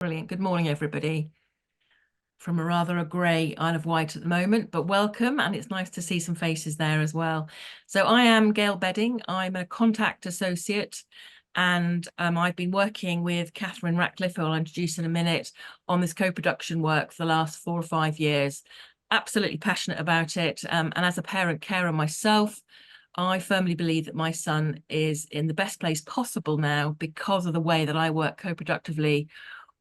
Brilliant. Good morning, everybody. From a grey Isle of Wight at the moment, but welcome, and it's nice to see some faces there as well. So I am Gail Bedding. I'm a contact associate, and I've been working with Catherine Ratcliffe, who I'll introduce in a minute, on this co-production work for the last 4 or 5 years. Absolutely passionate about it, and as a parent carer myself, I firmly believe that my son is in the best place possible now because of the way that I work co-productively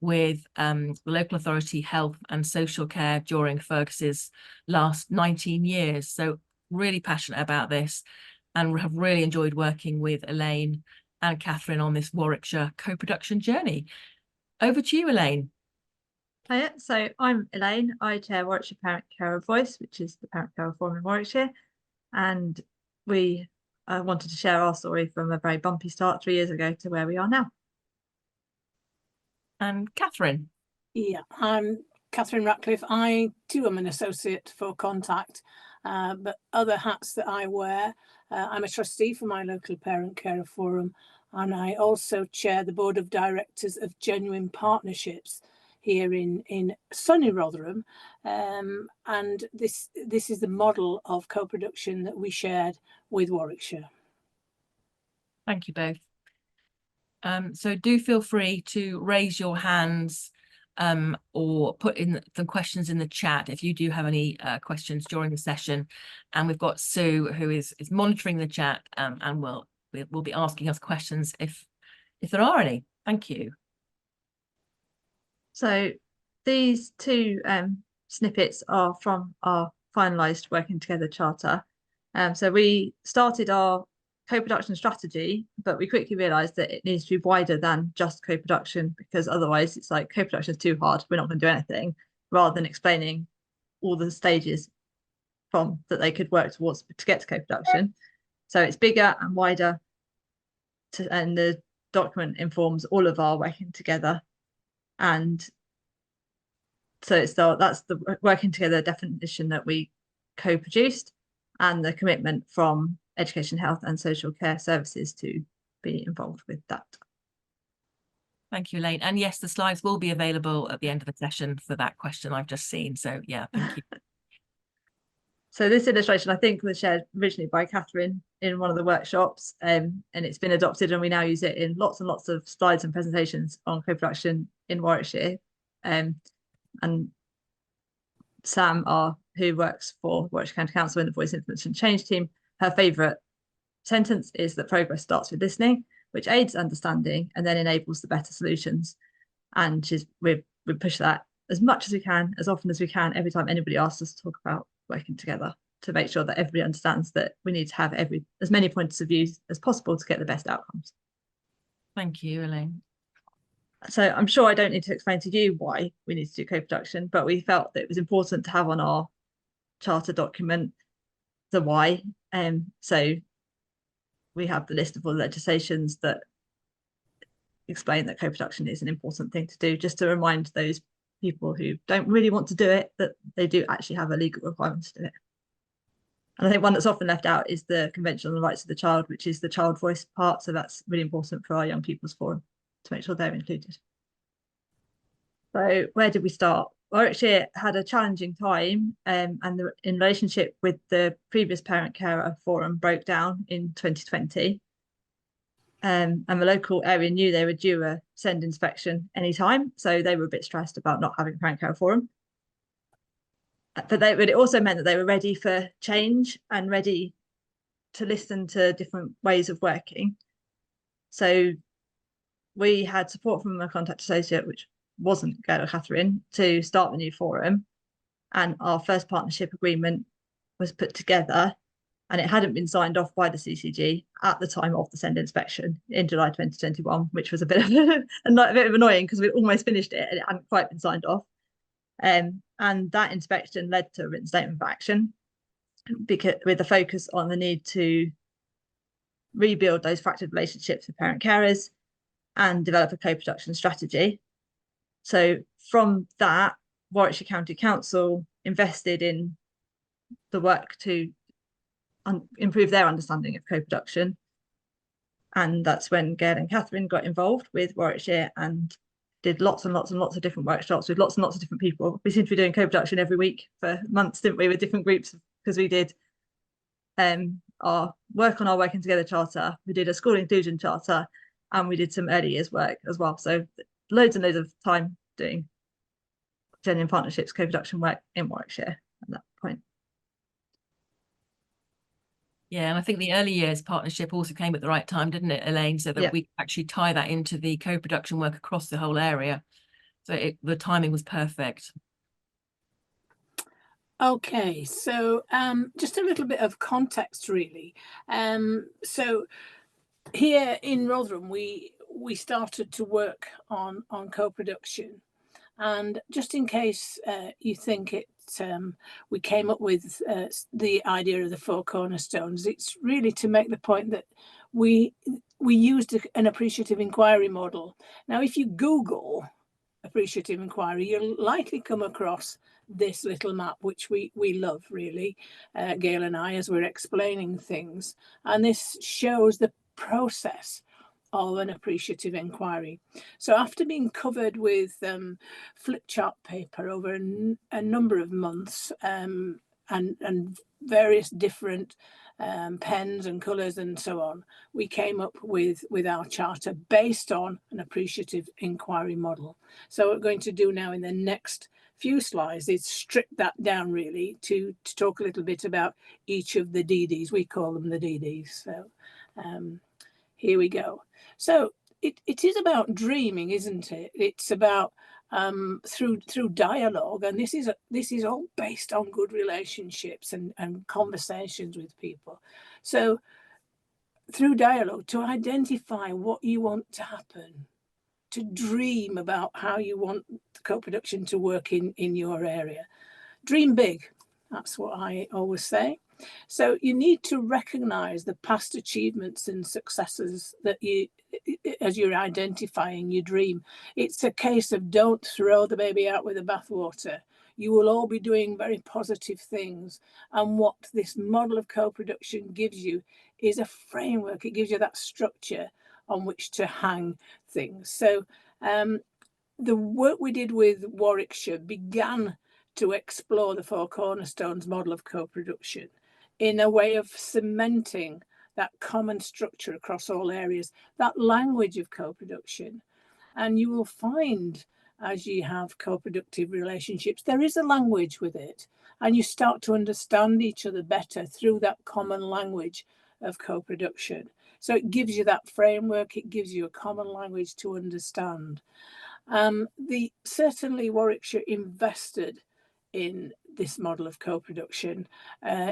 with the local authority health and social care during Fergus's last 19 years. So really passionate about this and have really enjoyed working with Elaine and Catherine on this Warwickshire co-production journey. Over to you, Elaine. Hiya, so I'm Elaine. I chair Warwickshire Parent Carer Voice, which is the parent carer forum in Warwickshire. And we wanted to share our story from a very bumpy start 3 years ago to where we are now. And Catherine. Yeah, I'm Catherine Ratcliffe. I too am an associate for Contact, but other hats that I wear, I'm a trustee for my local parent carer forum, and I also chair the board of directors of Genuine Partnerships here in sunny Rotherham, and this is the model of co-production that we shared with Warwickshire. Thank you both. So do feel free to raise your hands or put in some questions in the chat if you do have any questions during the session. And we've got Sue, who is monitoring the chat and will be asking us questions if there are any. Thank you. So these two snippets are from our finalised Working Together Charter. So we started our co-production strategy, but we quickly realised that it needs to be wider than just co-production, because otherwise it's like co-production is too hard, we're not going to do anything, rather than explaining all the stages from that they could work towards to get to co-production. So it's bigger and wider, and the document informs all of our working together. And so that's the working together definition that we co-produced, and the commitment from Education, Health and Social Care Services to be involved with that. Thank you, Elaine. And yes, the slides will be available at the end of the session for that question I've just seen. So yeah, thank you. So this illustration, I think, was shared originally by Catherine in one of the workshops, and it's been adopted, and we now use it in lots and lots of slides and presentations on co-production in Warwickshire. And Sam, who works for Warwickshire County Council in the Voice Influence and Change team, her favourite sentence is that progress starts with listening, which aids understanding and then enables the better solutions. And we push that as much as we can, as often as we can, every time anybody asks us to talk about working together, to make sure that everybody understands that we need to have as many points of view as possible to get the best outcomes. Thank you, Elaine. So I'm sure I don't need to explain to you why we need to do co-production, but we felt that it was important to have on our charter document the why. So we have the list of all the legislations that explain that co-production is an important thing to do, just to remind those people who don't really want to do it that they do actually have a legal requirement to do it. And I think one that's often left out is the Convention on the Rights of the Child, which is the child voice part. So that's really important for our Young People's Forum to make sure they're included. So where did we start? Warwickshire had a challenging time, and in relationship with the previous parent carer forum broke down in 2020. And the local area knew they were due a SEND inspection anytime, so they were a bit stressed about not having a parent carer forum. But it also meant that they were ready for change and ready to listen to different ways of working. So we had support from a contact associate, which wasn't Gail or Catherine, to start the new forum. And our first partnership agreement was put together, and it hadn't been signed off by the CCG at the time of the SEND inspection in July 2021, which was a bit of annoying because we'd almost finished it and it hadn't quite been signed off. And that inspection led to a written statement of action, with a focus on the need to rebuild those fractured relationships with parent carers and develop a co-production strategy. So from that, Warwickshire County Council invested in the work to improve their understanding of co-production. And that's when Gail and Catherine got involved with Warwickshire and did lots and lots and lots of different workshops with lots and lots of different people. We seemed to be doing co-production every week for months, didn't we, with different groups, because we did our work on our working together charter, we did a school inclusion charter, and we did some early years work as well. So loads and loads of time doing genuine partnerships, co-production work in Warwickshire at that point. Yeah, and I think the early years partnership also came at the right time, didn't it, Elaine? So that we actually tie that into the co-production work across the whole area. So the timing was perfect. Okay, so just a little bit of context, really. So here in Rotherham, we started to work on co-production, and just in case you think it, we came up with the idea of the 4 cornerstones. It's really to make the point that we used an appreciative inquiry model. Now, if you Google appreciative inquiry, you'll likely come across this little map, which we love, really, Gail and I, as we're explaining things. And this shows the process of an appreciative inquiry. So after being covered with flip chart paper over a number of months, and various different pens and colours and so on, we came up with our charter based on an appreciative inquiry model. So what we're going to do now in the next few slides is strip that down, really, to talk a little bit about each of the DDs. We call them the DDs. So here we go. So it is about dreaming, isn't it? It's about through dialogue, and this is all based on good relationships and conversations with people. So through dialogue, to identify what you want to happen, to dream about how you want co-production to work in your area. Dream big, that's what I always say. So you need to recognize the past achievements and successes that you, as you're identifying your dream. It's a case of don't throw the baby out with the bathwater. You will all be doing very positive things. And what this model of co-production gives you is a framework. It gives you that structure on which to hang things. So the work we did with Warwickshire began to explore the 4 cornerstones model of co-production in a way of cementing that common structure across all areas, that language of co-production. And you will find, as you have co-productive relationships, there is a language with it, and you start to understand each other better through that common language of co-production. So it gives you that framework, it gives you a common language to understand. Certainly Warwickshire invested in this model of co-production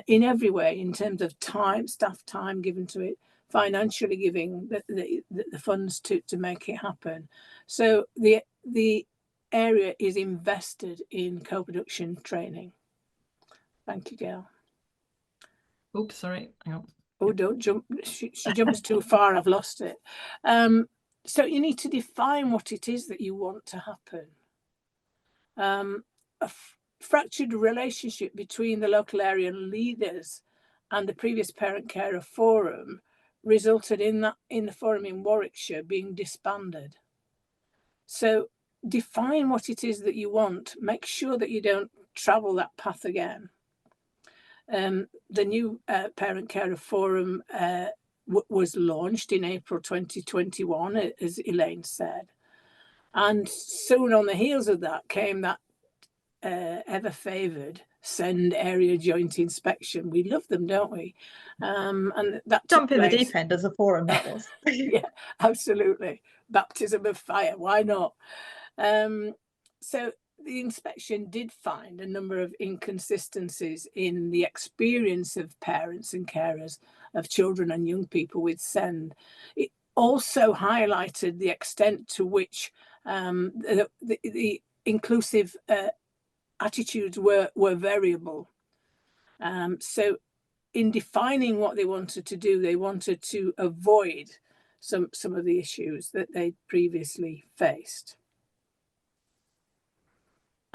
in every way, in terms of time, staff time given to it, financially giving the funds to make it happen. So the area is invested in co-production training. Thank you, Gail. Oops, sorry. Hang on. Oh, don't jump. She jumps too far. I've lost it. So you need to define what it is that you want to happen. A fractured relationship between the local area leaders and the previous parent carer forum resulted in the forum in Warwickshire being disbanded. So define what it is that you want. Make sure that you don't travel that path again. The new parent carer forum was launched in April 2021, as Elaine said. And soon on the heels of that came that ever favoured SEND area joint inspection. We love them, don't we? And that Jump in the deep end as a forum, that was. Yeah, absolutely. Baptism of fire, why not? So the inspection did find a number of inconsistencies in the experience of parents and carers of children and young people with SEND. It also highlighted the extent to which the inclusive attitudes were variable. So in defining what they wanted to do, they wanted to avoid some of the issues that they previously faced.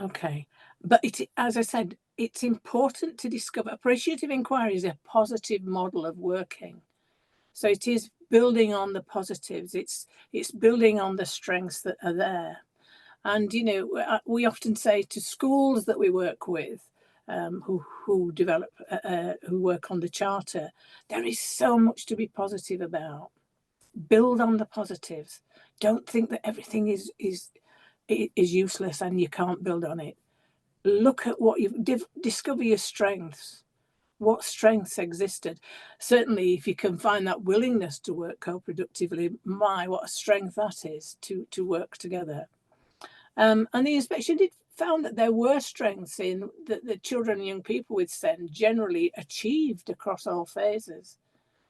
Okay, but as I said, it's important to discover appreciative inquiry is a positive model of working. So it is building on the positives. It's building on the strengths that are there. And, you know, we often say to schools that we work with, who develop, who work on the charter, there is so much to be positive about. Build on the positives. Don't think that everything is useless and you can't build on it. Look at what you've discover your strengths. What strengths existed. Certainly, if you can find that willingness to work co-productively, what a strength that is to work together. And the inspection found that there were strengths in that the children and young people with SEND generally achieved across all phases.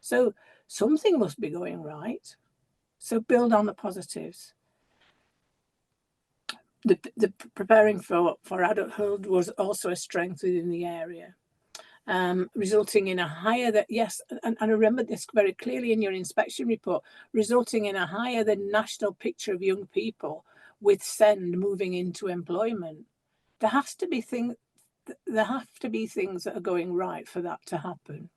So something must be going right. So build on the positives. The preparing for adulthood was also a strength within the area, resulting in a higher and I remember this very clearly in your inspection report, resulting in a higher than national picture of young people with SEND moving into employment. There have to be things that are going right for that to happen.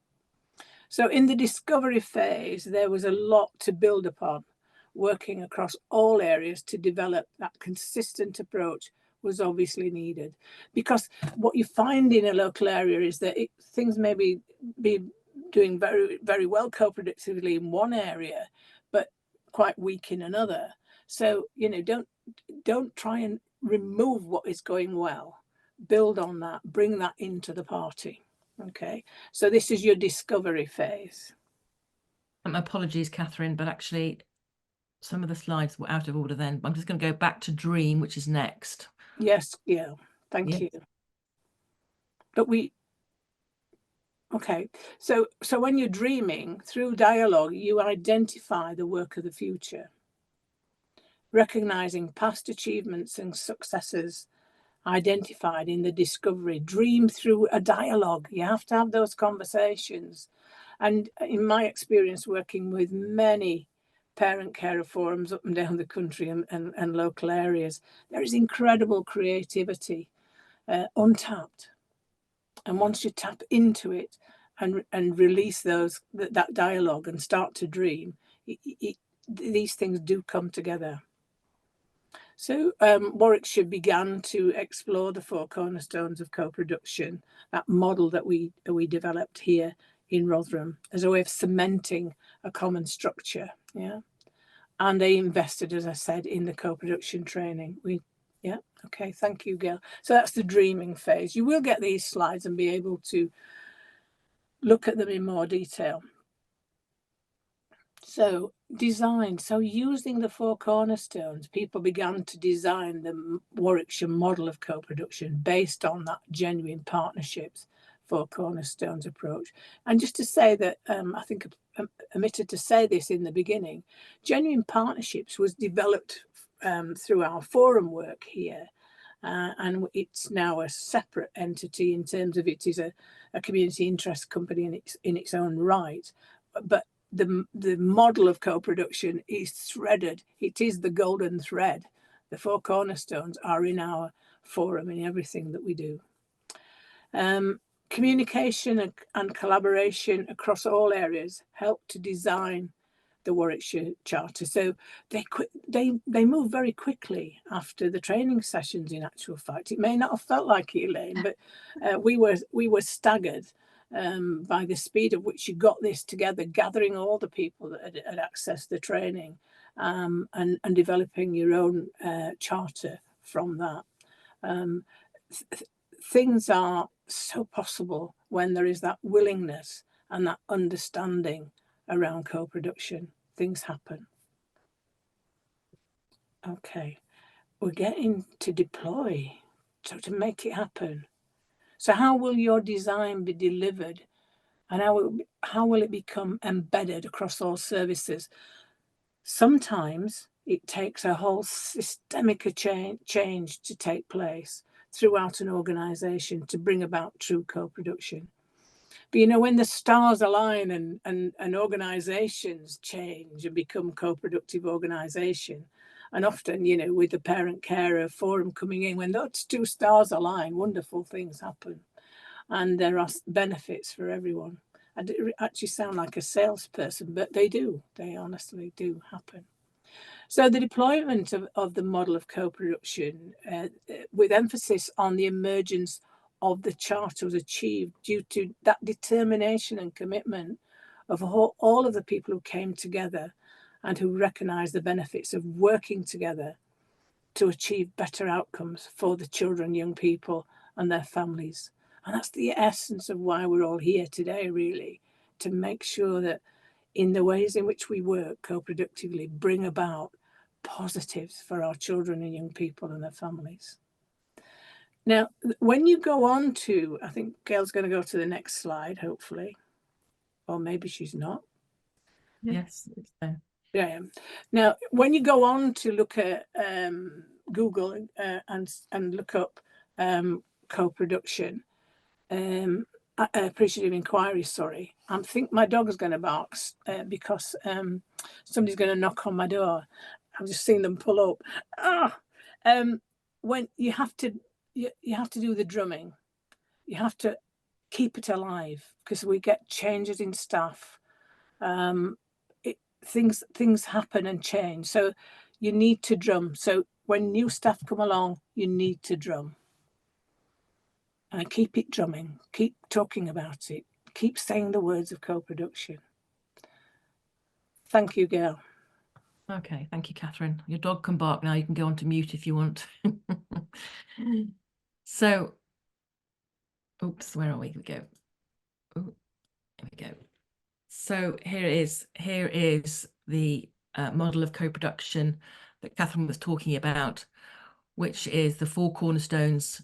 So in the discovery phase, there was a lot to build upon. Working across all areas to develop that consistent approach was obviously needed, because what you find in a local area is that things may be doing very, very well co-productively in one area, but quite weak in another. So, you know, don't try and remove what is going well. Build on that, bring that into the party. Okay, so this is your discovery phase. Apologies, Catherine, but actually some of the slides were out of order then. I'm just going to go back to dream, which is next. Yes, yeah, thank you. But okay, so when you're dreaming, through dialogue, you identify the work of the future, recognizing past achievements and successes identified in the discovery. Dream through a dialogue. You have to have those conversations. And in my experience working with many parent-carer forums up and down the country and local areas, there is incredible creativity, untapped. And once you tap into it and release that dialogue and start to dream, these things do come together. So Warwickshire began to explore the 4 cornerstones of co-production, that model that we developed here in Rotherham, as a way of cementing a common structure. Yeah, and they invested, as I said, in the co-production training. Okay, thank you, Gail. So that's the dreaming phase. You will get these slides and be able to look at them in more detail. So design. So using the 4 cornerstones, people began to design the Warwickshire model of co-production based on that genuine partnerships 4 cornerstones approach. And just to say that, I think I omitted to say this in the beginning, genuine partnerships was developed through our forum work here. And it's now a separate entity in terms of it is a community interest company in its own right. But the model of co-production is threaded. It is the golden thread. The 4 cornerstones are in our forum in everything that we do. Communication and collaboration across all areas help to design the Warwickshire Charter. So they move very quickly after the training sessions. In actual fact, it may not have felt like it, Elaine, but we were staggered by the speed at which you got this together, gathering all the people that had accessed the training and developing your own charter from that. Things are so possible when there is that willingness and that understanding around co-production. Things happen. Okay, we're getting to deploy, so to make it happen. So how will your design be delivered, and how will it become embedded across all services? Sometimes it takes a whole systemic change to take place throughout an organisation to bring about true co-production. But you know, when the stars align and organisations change and become co-productive organisation, and often, you know, with the parent-carer forum coming in, when those 2 stars align, wonderful things happen. And there are benefits for everyone. I actually sound like a salesperson, but they do. They honestly do happen. So the deployment of the model of co-production, with emphasis on the emergence of the charter, was achieved due to that determination and commitment of all of the people who came together and who recognised the benefits of working together to achieve better outcomes for the children, young people and their families. And that's the essence of why we're all here today, really, to make sure that in the ways in which we work co-productively, bring about positives for our children and young people and their families. Now, when you go on to, I think Gail's going to go to the next slide, hopefully, or maybe she's not. Yes, it's there. Yeah. Now, when you go on to look at Google and look up co-production, appreciative inquiry, sorry, I think my dog is going to bark because somebody's going to knock on my door. I've just seen them pull up. When you have to do the drumming, you have to keep it alive because we get changes in staff. Things happen and change, so you need to drum. So when new staff come along, you need to drum. And keep it drumming, keep talking about it, keep saying the words of co-production. Thank you, Gail. Okay, thank you, Catherine. Your dog can bark now. You can go on to mute if you want. So, oops, where are we? Here we go. Oh, here we go. So here is the model of co-production that Catherine was talking about, which is the 4 cornerstones,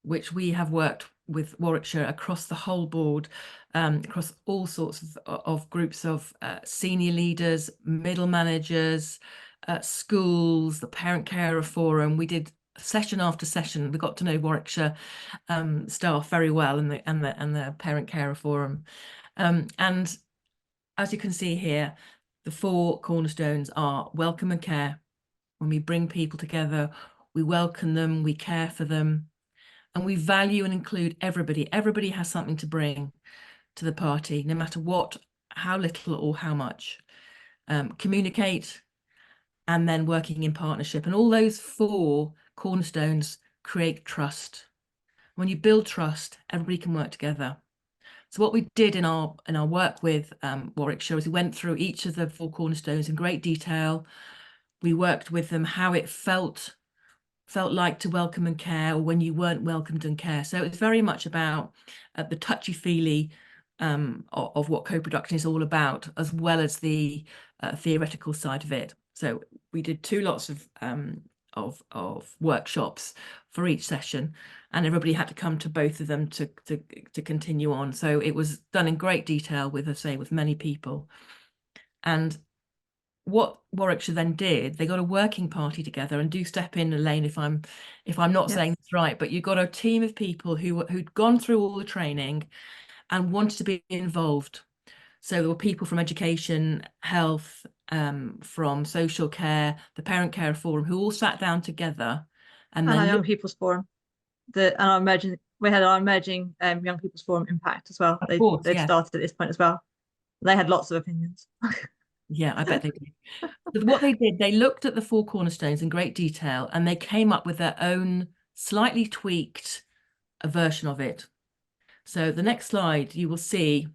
which we have worked with Warwickshire across the whole board, across all sorts of groups of senior leaders, middle managers, schools, the parent carer forum. We did session after session. We got to know Warwickshire staff very well, and the parent carer forum. And as you can see here, the 4 cornerstones are welcome and care. When we bring people together, we welcome them, we care for them, and we value and include everybody. Everybody has something to bring to the party, no matter what, how little or how much. Communicate, and then working in partnership. And all those 4 cornerstones create trust. When you build trust, everybody can work together. So what we did in our work with Warwickshire is we went through each of the 4 cornerstones in great detail. We worked with them how it felt like to welcome and care, or when you weren't welcomed and care. So it's very much about the touchy-feely of what co-production is all about, as well as the theoretical side of it. So we did 2 lots of workshops for each session, and everybody had to come to both of them to continue on. So it was done in great detail with, as I say, with many people. And what Warwickshire then did, they got a working party together, and do step in, Elaine, if I'm not saying this right, but you got a team of people who'd gone through all the training and wanted to be involved. So there were people from education, health, from social care, the parent care forum, who all sat down together, and then our young people's forum, we had our emerging young people's forum impact as well. They'd started at this point as well. They had lots of opinions. Yeah, I bet they did. But what they did, they looked at the 4 cornerstones in great detail, and they came up with their own slightly tweaked version of it. So the next slide, you will see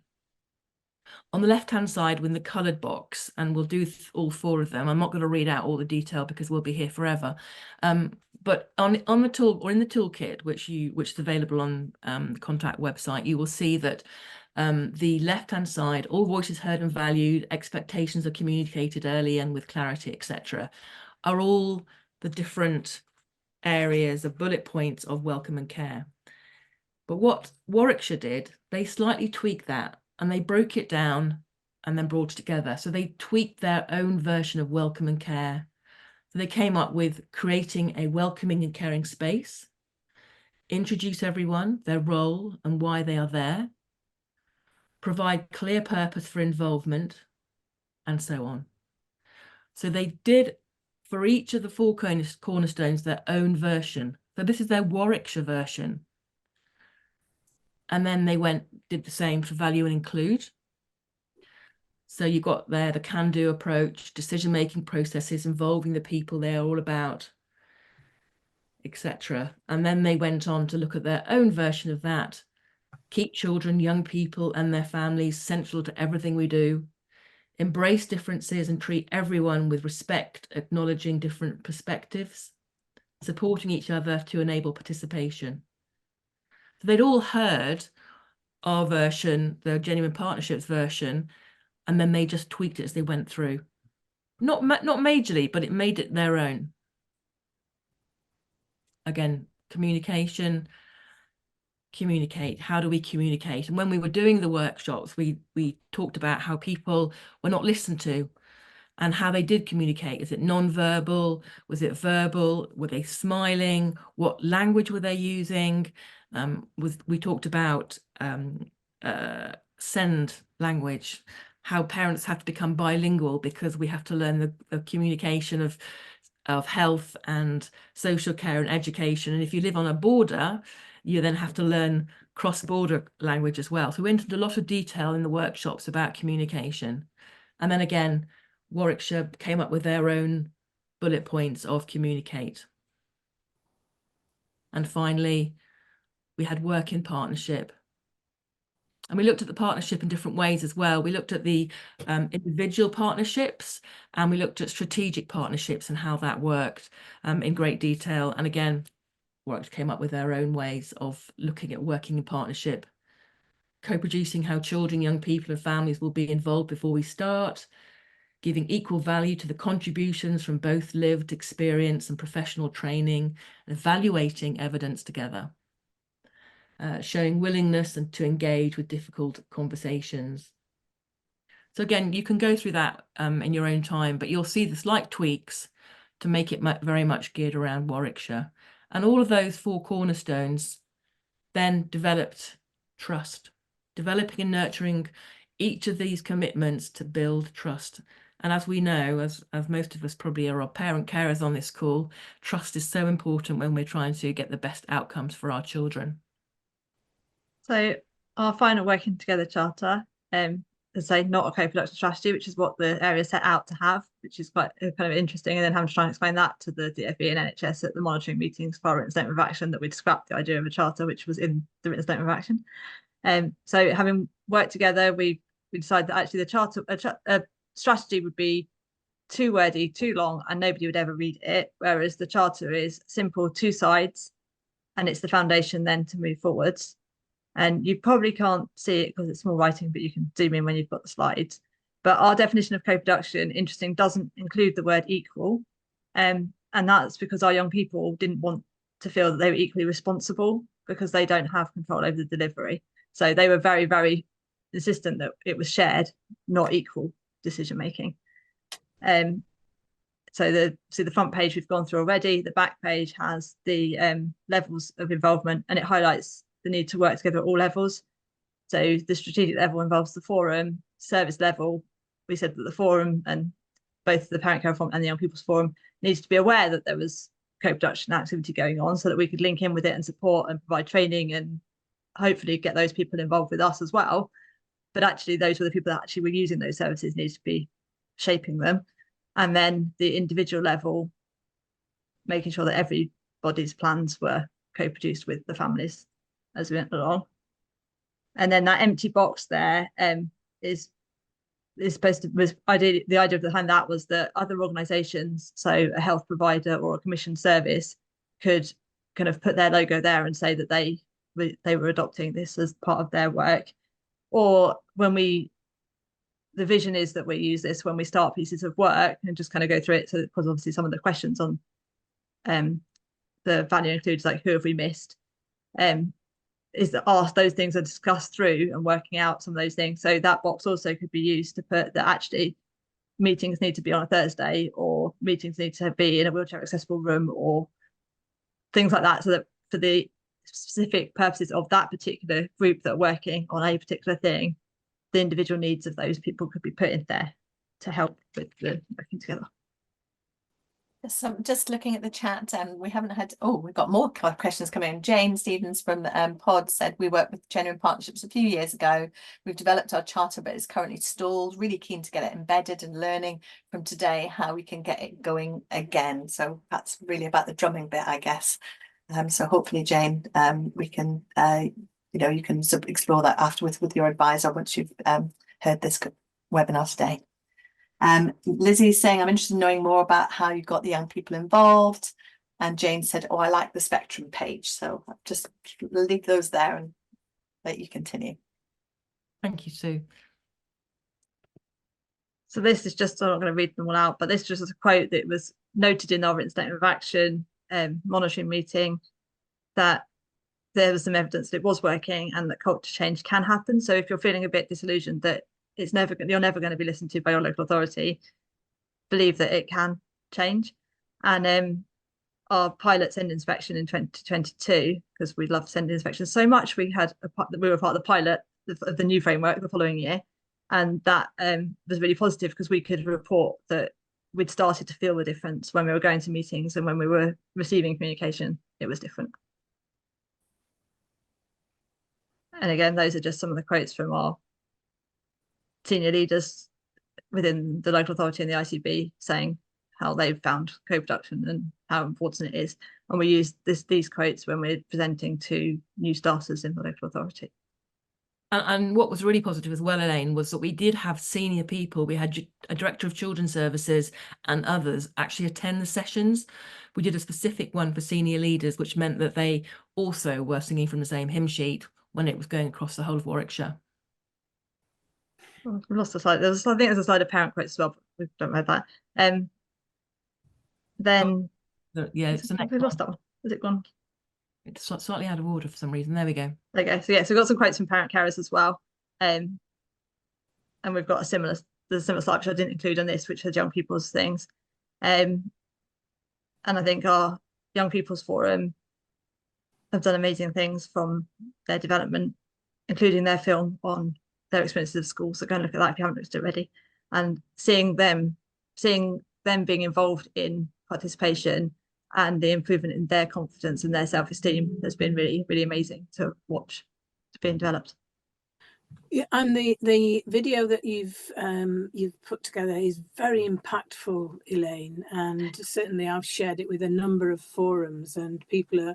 on the left-hand side with the coloured box, and we'll do all 4 of them. I'm not going to read out all the detail because we'll be here forever. But on the tool, or in the toolkit, which is available on the Contact website, you will see that the left-hand side, all voices heard and valued, expectations are communicated early and with clarity, etc., are all the different areas of bullet points of welcome and care. But what Warwickshire did, they slightly tweaked that, and they broke it down and then brought it together. So they tweaked their own version of welcome and care. So they came up with creating a welcoming and caring space, introduce everyone, their role and why they are there, provide clear purpose for involvement, and so on. So they did, for each of the 4 cornerstones, their own version. So this is their Warwickshire version. And then they did the same for value and include. So you've got there the can-do approach, decision-making processes involving the people they're all about, etc. And then they went on to look at their own version of that. Keep children, young people and their families central to everything we do. Embrace differences and treat everyone with respect, acknowledging different perspectives, supporting each other to enable participation. So they'd all heard our version, the Genuine Partnerships version, and then they just tweaked it as they went through. Not majorly, but it made it their own. Again, communication, communicate. How do we communicate? And when we were doing the workshops, we talked about how people were not listened to and how they did communicate. Is it non-verbal? Was it verbal? Were they smiling? What language were they using? We talked about send language, how parents have to become bilingual because we have to learn the communication of health and social care and education. And if you live on a border, you then have to learn cross-border language as well. So we went into a lot of detail in the workshops about communication. And then again, Warwickshire came up with their own bullet points of communicate. And finally, we had work in partnership. And we looked at the partnership in different ways as well. We looked at the individual partnerships and we looked at strategic partnerships and how that worked in great detail. And again, Warwickshire came up with their own ways of looking at working in partnership, co-producing how children, young people and families will be involved before we start, giving equal value to the contributions from both lived experience and professional training, and evaluating evidence together. Showing willingness and to engage with difficult conversations. So again, you can go through that in your own time, but you'll see the slight tweaks to make it very much geared around Warwickshire. And all of those 4 cornerstones then developed trust, developing and nurturing each of these commitments to build trust. And as we know, as most of us probably are parent carers on this call, trust is so important when we're trying to get the best outcomes for our children. So our final working together charter, as I say, not a co-production strategy, which is what the area set out to have, which is quite kind of interesting. And then having to try and explain that to the DfE and NHS at the monitoring meetings for our written statement of action, that we'd scrapped the idea of a charter, which was in the written statement of action. So having worked together, we decided that actually the charter, a strategy would be too wordy, too long, and nobody would ever read it. Whereas the charter is simple, 2 sides, and it's the foundation then to move forwards. And you probably can't see it because it's small writing, but you can zoom in when you've got the slides. But our definition of co-production, interesting, doesn't include the word equal. And that's because our young people didn't want to feel that they were equally responsible because they don't have control over the delivery. So they were very, very insistent that it was shared, not equal decision making. So the front page we've gone through already. The back page has the levels of involvement, and it highlights the need to work together at all levels. So the strategic level involves the forum. Service level, we said that the forum and both the parent care forum and the young people's forum needs to be aware that there was co-production activity going on so that we could link in with it and support and provide training and hopefully get those people involved with us as well. But actually those were the people that actually were using those services, needs to be shaping them. And then the individual level, making sure that everybody's plans were co-produced with the families as we went along. And then that empty box there is supposed to, was ideally, the idea behind that was that other organisations, so a health provider or a commissioned service, could kind of put their logo there and say that they were adopting this as part of their work. Or when the vision is that we use this when we start pieces of work and just kind of go through it. So because obviously some of the questions on the value includes like who have we missed, is that ask those things are discussed through and working out some of those things. So that box also could be used to put that actually meetings need to be on a Thursday, or meetings need to be in a wheelchair accessible room, or things like that, so that for the specific purposes of that particular group that are working on a particular thing, the individual needs of those people could be put in there to help with the working together. So just looking at the chat, we haven't had, we've got more questions coming in. Jane Stevens from Pod said, we worked with Genuine Partnerships a few years ago. We've developed our charter, but it's currently stalled. Really keen to get it embedded and learning from today how we can get it going again. So that's really about the drumming bit, I guess. So hopefully, Jane, we can, you can explore that afterwards with your advisor once you've heard this webinar today. Lizzie's saying, I'm interested in knowing more about how you got the young people involved. And Jane said, I like the spectrum page. So I'll just leave those there and let you continue. Thank you, Sue. So this is just, I'm not going to read them all out, but this just is a quote that was noted in our written statement of action monitoring meeting, that there was some evidence that it was working and that culture change can happen. So if you're feeling a bit disillusioned that you're never going to be listened to by your local authority, believe that it can change. And our pilot send inspection in 2022, because we love send inspections so much, we were part of the pilot of the new framework the following year, and that was really positive because we could report that we'd started to feel the difference when we were going to meetings and when we were receiving communication. It was different. And again, those are just some of the quotes from our senior leaders within the local authority and the ICB saying how they've found co-production and how important it is. And we use these quotes when we're presenting to new starters in the local authority. And what was really positive as well, Elaine, was that we did have senior people. We had a director of children's services and others actually attend the sessions. We did a specific one for senior leaders, which meant that they also were singing from the same hymn sheet when it was going across the whole of Warwickshire. Well, we lost the slide. I think there's a slide of parent quotes as well, but we don't have that. Then yeah, it's we lost that one. Has it gone? It's slightly out of order for some reason. There we go. Okay, so yeah, so we've got some quotes from parent carers as well. And we've got there's a similar slide which I didn't include on this, which are young people's things. And I think our young people's forum have done amazing things from their development, including their film on their experiences of school. So go and look at that if you haven't looked at it already. And seeing them being involved in participation and the improvement in their confidence and their self-esteem has been really, really amazing to watch being developed. Yeah, and the video that you've put together is very impactful, Elaine, and certainly I've shared it with a number of forums, and people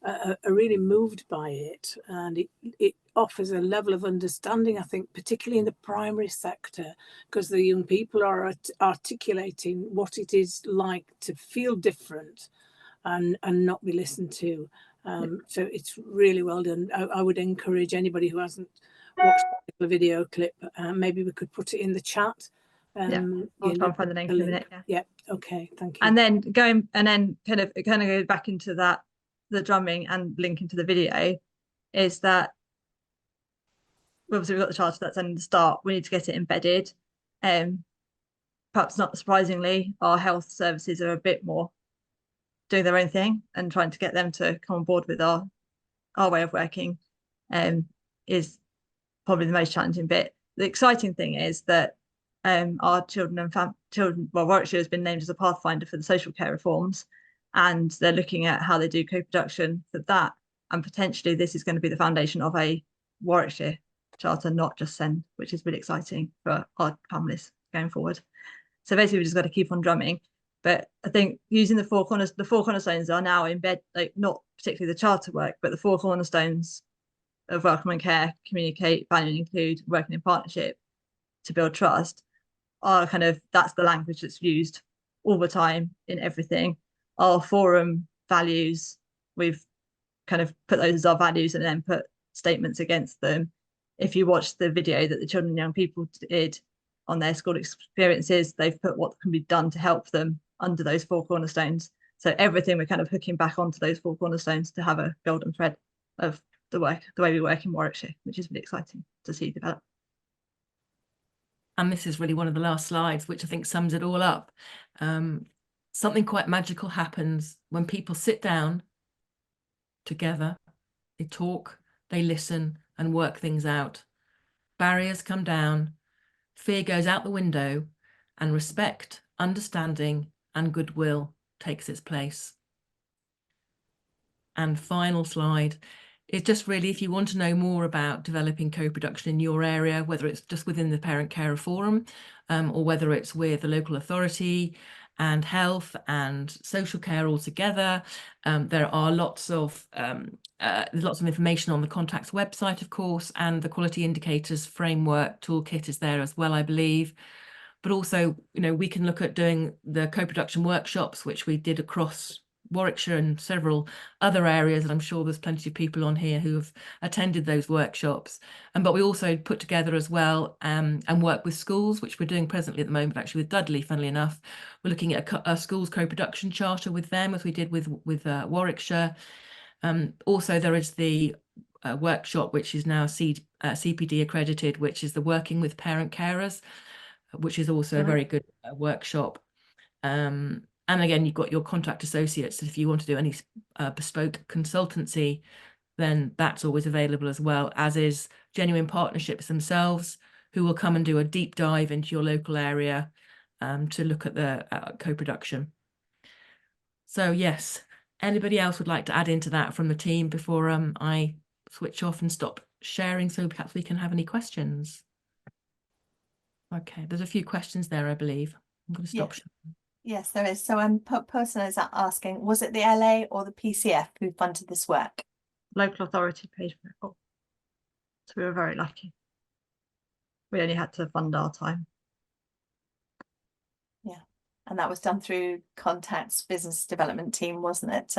are really moved by it, and it offers a level of understanding, I think, particularly in the primary sector, because the young people are articulating what it is like to feel different and not be listened to. So it's really well done. I would encourage anybody who hasn't watched the video clip, maybe we could put it in the chat. Yeah, I'll try and find the link in a minute. Yeah. Okay, thank you. And then kind of go back into that, the drumming and link into the video, is that obviously we've got the charter that's in the start. We need to get it embedded. Perhaps not surprisingly, our health services are a bit more doing their own thing, and trying to get them to come on board with our way of working is probably the most challenging bit. The exciting thing is that our Warwickshire has been named as a pathfinder for the social care reforms, and they're looking at how they do co-production for that, and potentially this is going to be the foundation of a Warwickshire charter, not just SEND, which is really exciting for our families going forward. So basically we just got to keep on drumming. But I think using the four cornerstones are now in bed, like not particularly the charter work, but the four cornerstones of welcome and care, communicate, value and include, working in partnership to build trust are that's the language that's used all the time in everything. Our forum values, we've kind of put those as our values and then put statements against them. If you watch the video that the children and young people did on their school experiences, they've put what can be done to help them under those four cornerstones. So everything we're kind of hooking back onto those four cornerstones to have a golden thread of the way we work in Warwickshire, which is really exciting to see develop. And this is really one of the last slides, which I think sums it all up. Something quite magical happens when people sit down together, they talk, they listen and work things out. Barriers come down, fear goes out the window, and respect, understanding and goodwill takes its place. And final slide is just really, if you want to know more about developing co-production in your area, whether it's just within the Parent Carer Forum, or whether it's with the local authority and health and social care all together, there are lots of information on the Contact's website, of course, and the Quality Indicators Framework Toolkit is there as well, I believe. But also, you know, we can look at doing the co-production workshops, which we did across Warwickshire and several other areas, and I'm sure there's plenty of people on here who have attended those workshops. But we also put together as well and work with schools, which we're doing presently at the moment, actually with Dudley, funnily enough. We're looking at a schools co-production charter with them, as we did with Warwickshire. Also, there is the workshop, which is now CPD accredited, which is the Working with Parent Carers, which is also a very good workshop. And again, you've got your contact associates. If you want to do any bespoke consultancy, then that's always available as well, as is Genuine Partnerships themselves, who will come and do a deep dive into your local area to look at the co-production. So yes, anybody else would like to add into that from the team before I switch off and stop sharing, so perhaps we can have any questions? Okay, there's a few questions there, I believe. I'm going to stop sharing. Yes, there is. So person is asking, was it the LA or the PCF who funded this work? Local authority paid for it all. So we were very lucky. We only had to fund our time. Yeah, and that was done through Contact's business development team, wasn't it?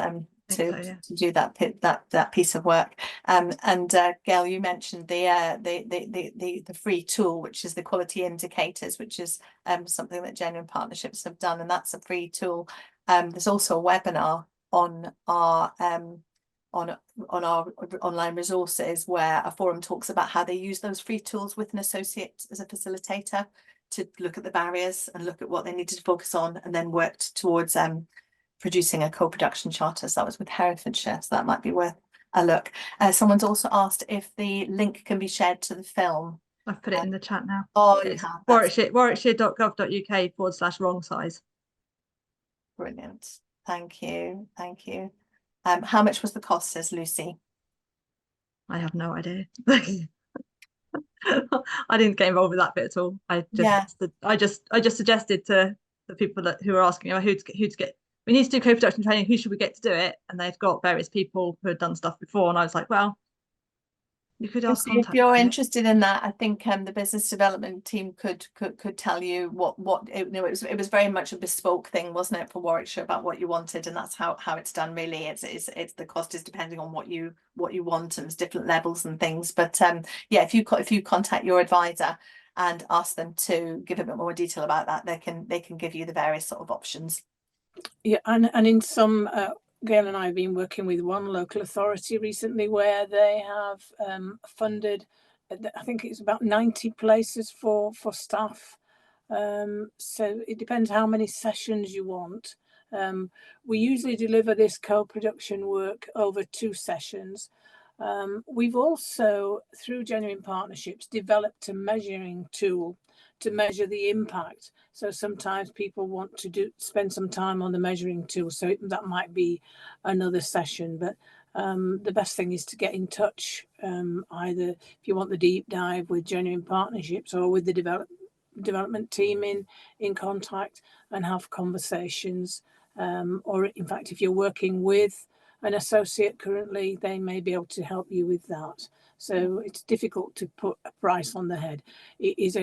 To do that piece of work. And Gail, you mentioned the free tool, which is the quality indicators, which is something that Genuine Partnerships have done, and that's a free tool. There's also a webinar on our online resources where a forum talks about how they use those free tools with an associate as a facilitator to look at the barriers and look at what they needed to focus on, and then worked towards producing a co-production charter. So that was with Herefordshire, so that might be worth a look. Someone's also asked if the link can be shared to the film. I've put it in the chat now. Oh, it's Warwickshire.gov.uk/wrong size. Brilliant. Thank you. Thank you. How much was the cost, says Lucy? I have no idea. I didn't get involved with that bit at all. I just suggested to the people who were asking me who to get. We need to do co-production training. Who should we get to do it? And they've got various people who had done stuff before, and I was like, well, you could ask Contact. If you're interested in that, I think the business development team could tell you what it was very much a bespoke thing, wasn't it, for Warwickshire, about what you wanted, and that's how it's done. Really, it's the cost is depending on what you want, and there's different levels and things. But yeah, if you contact your advisor and ask them to give a bit more detail about that, they can give you the various sort of options. Yeah, and in some Gail and I have been working with one local authority recently where they have funded, I think it's about 90 places for staff. So it depends how many sessions you want. We usually deliver this co-production work over 2 sessions. We've also, through Genuine Partnerships, developed a measuring tool to measure the impact. So sometimes people want to spend some time on the measuring tool, so that might be another session. But the best thing is to get in touch, either if you want the deep dive with Genuine Partnerships or with the development team in Contact, and have conversations. Or in fact, if you're working with an associate currently, they may be able to help you with that. So it's difficult to put a price on the head. It is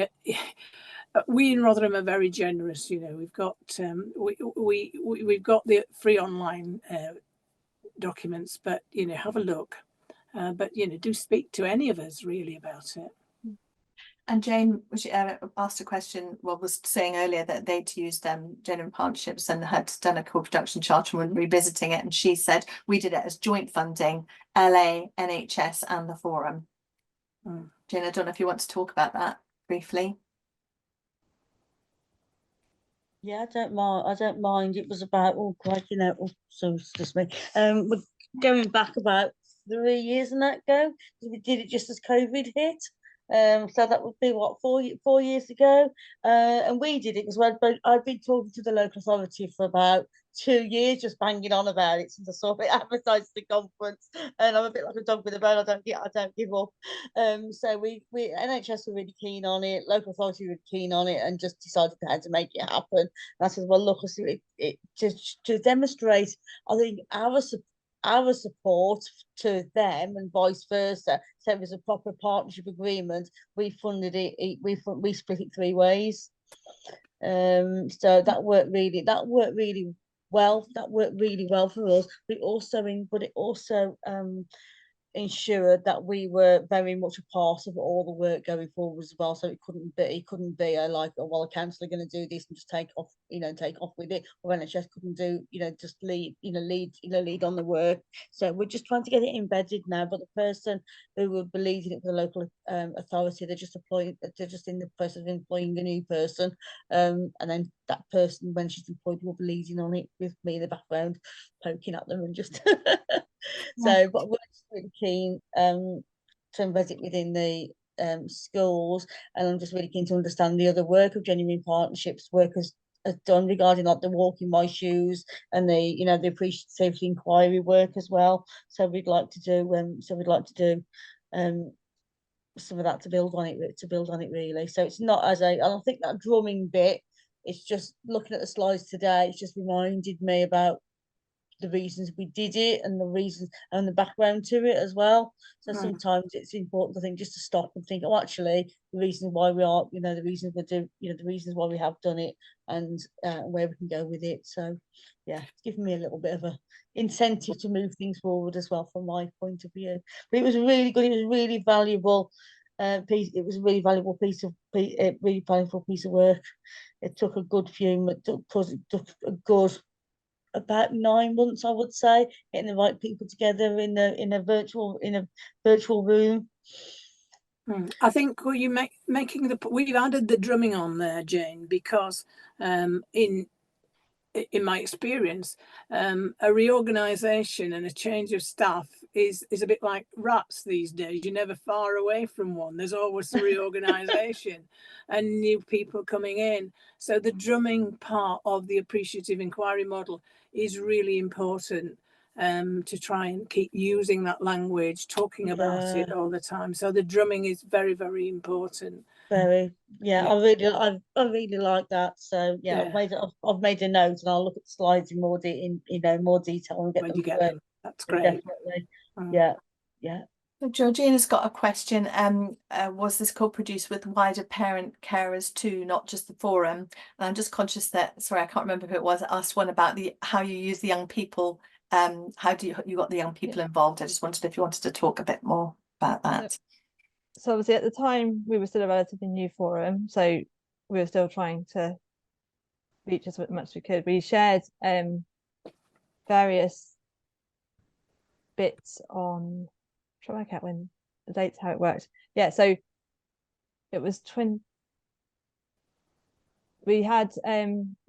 we in Rotherham are very generous. You know, we've got we've got the free online documents, but you know, have a look. But you know, do speak to any of us really about it. And Jane asked a question, was saying earlier that they'd used Genuine Partnerships and had done a co-production charter and revisiting it. And she said, we did it as joint funding, LA, NHS and the forum. Jane, I don't know if you want to talk about that briefly. Yeah, I don't mind. It was about, so excuse me. We're going back about 3 years and that ago. We did it just as COVID hit. So that would be what, 4 years ago. And we did it as well. But I've been talking to the local authority for about 2 years, just banging on about it since I saw it advertised at the conference. And I'm a bit like a dog with a bone. I don't give up. So we NHS were really keen on it, local authority were keen on it, and just decided how to make it happen. And I said, well, look, it to demonstrate, I think, our support to them and vice versa. So it was a proper partnership agreement. We funded it. We split it 3 ways. So that worked really well. That worked really well for us. But it also ensured that we were very much a part of all the work going forward as well. So it couldn't be a like, oh, well, a council are going to do this and just take off with it, or NHS couldn't do, just lead on the work. So we're just trying to get it embedded now. But the person who would be leading it for the local authority, they're just in the process of employing a new person, and then that person, when she's employed, will be leading on it with me in the background, poking at them and just so, but we're really keen to embed it within the schools, and I'm just really keen to understand the other work of Genuine Partnerships workers has done regarding like the walk in my shoes and the Appreciative Enquiry work as well. So we'd like to do some of that to build on it really. So it's not I don't think that drumming bit, it's just looking at the slides today, it's just reminded me about the reasons we did it and the reasons and the background to it as well. So sometimes it's important, I think, just to stop and think, oh, actually, the reason why we are, the reasons we do, the reasons why we have done it, and where we can go with it. So yeah, it's given me a little bit of a incentive to move things forward as well from my point of view. But it was really good. It was a really valuable piece. It was a really valuable piece of work. It took a good about 9 months, I would say, getting the right people together in a virtual room. I think we've added the drumming on there, Jane, because in my experience, a reorganisation and a change of staff is a bit like rats these days. You're never far away from one. There's always a reorganisation and new people coming in. So the drumming part of the appreciative inquiry model is really important, to try and keep using that language, talking about it all the time. So the drumming is very, very important. I really like that. So I've made a note, and I'll look at the slides in more detail and get when them. you get them. That's great. Definitely. Yeah. So Georgina's got a question. Was this co-produced with wider parent carers too, not just the forum? And I'm just conscious that, sorry, I can't remember who it was that asked one about how you use the young people. How do you got the young people involved? I just wondered if you wanted to talk a bit more about that. So obviously at the time we were still a relatively new forum, so we were still trying to reach as much as we could. We shared various bits on, try to work out when the dates, how it worked. Yeah, so it was we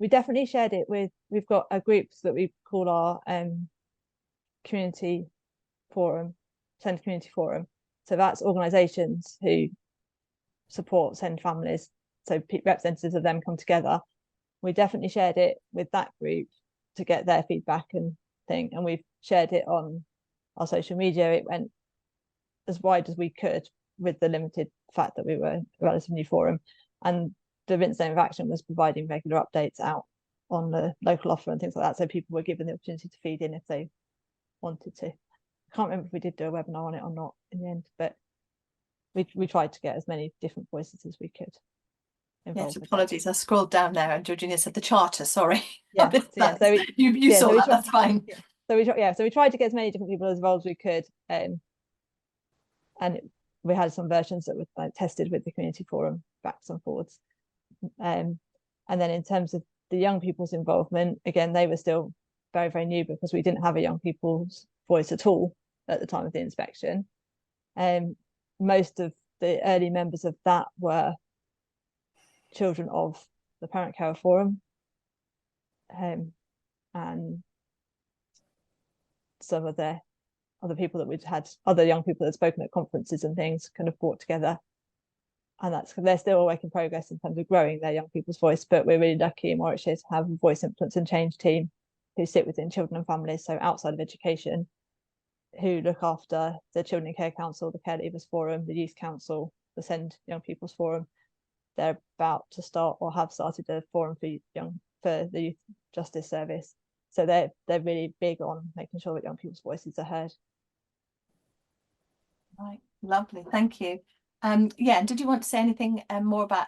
definitely shared it with, we've got a group that we call our community forum, Send Community Forum. So that's organisations who support Send families. So representatives of them come together. We definitely shared it with that group to get their feedback and thing. And we've shared it on our social media. It went as wide as we could with the limited fact that we were a relatively new forum. And the Vince Name of Action was providing regular updates out on the local offer and things like that. So people were given the opportunity to feed in if they wanted to. I can't remember if we did do a webinar on it or not in the end, but we tried to get as many different voices as we could. Yes, apologies. I scrolled down there and Georgina said the charter. Sorry. Yeah, so you saw that. That's fine. Yeah. So we tried to get as many different people involved as we could, and we had some versions that were tested with the community forum backs and forwards. And then in terms of the young people's involvement, again, they were still very, very new because we didn't have a young people's voice at all at the time of the inspection. Most of the early members of that were children of the Parent Carer Forum, and some of the other people that we'd had, other young people that had spoken at conferences and things, kind of brought together and that's because they're still a work in progress in terms of growing their young people's voice. But we're really lucky in Warwickshire to have a voice, influence and change team who sit within children and families, so outside of education, who look after the Children in Care Council, the Care Leavers Forum, the Youth Council, the Send Young People's Forum. They're about to start or have started a forum for the Youth Justice Service. So they're really big on making sure that young people's voices are heard. Right, lovely, thank you. Yeah, and did you want to say anything more about?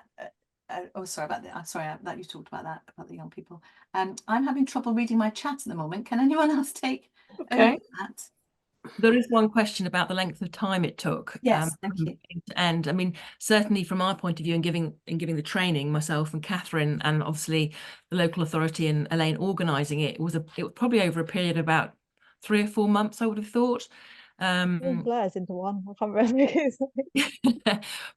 Oh, sorry about that. Sorry that you talked about that about the young people. I'm having trouble reading my chat at the moment. Can anyone else take over that? There is one question about the length of time it took. Yes, thank you. To end. I mean, certainly from our point of view, in giving the training, myself and Catherine, and obviously the local authority and Elaine organising it, it was probably over a period of about 3 or 4 months, I would have thought. It blurs into one. I can't remember.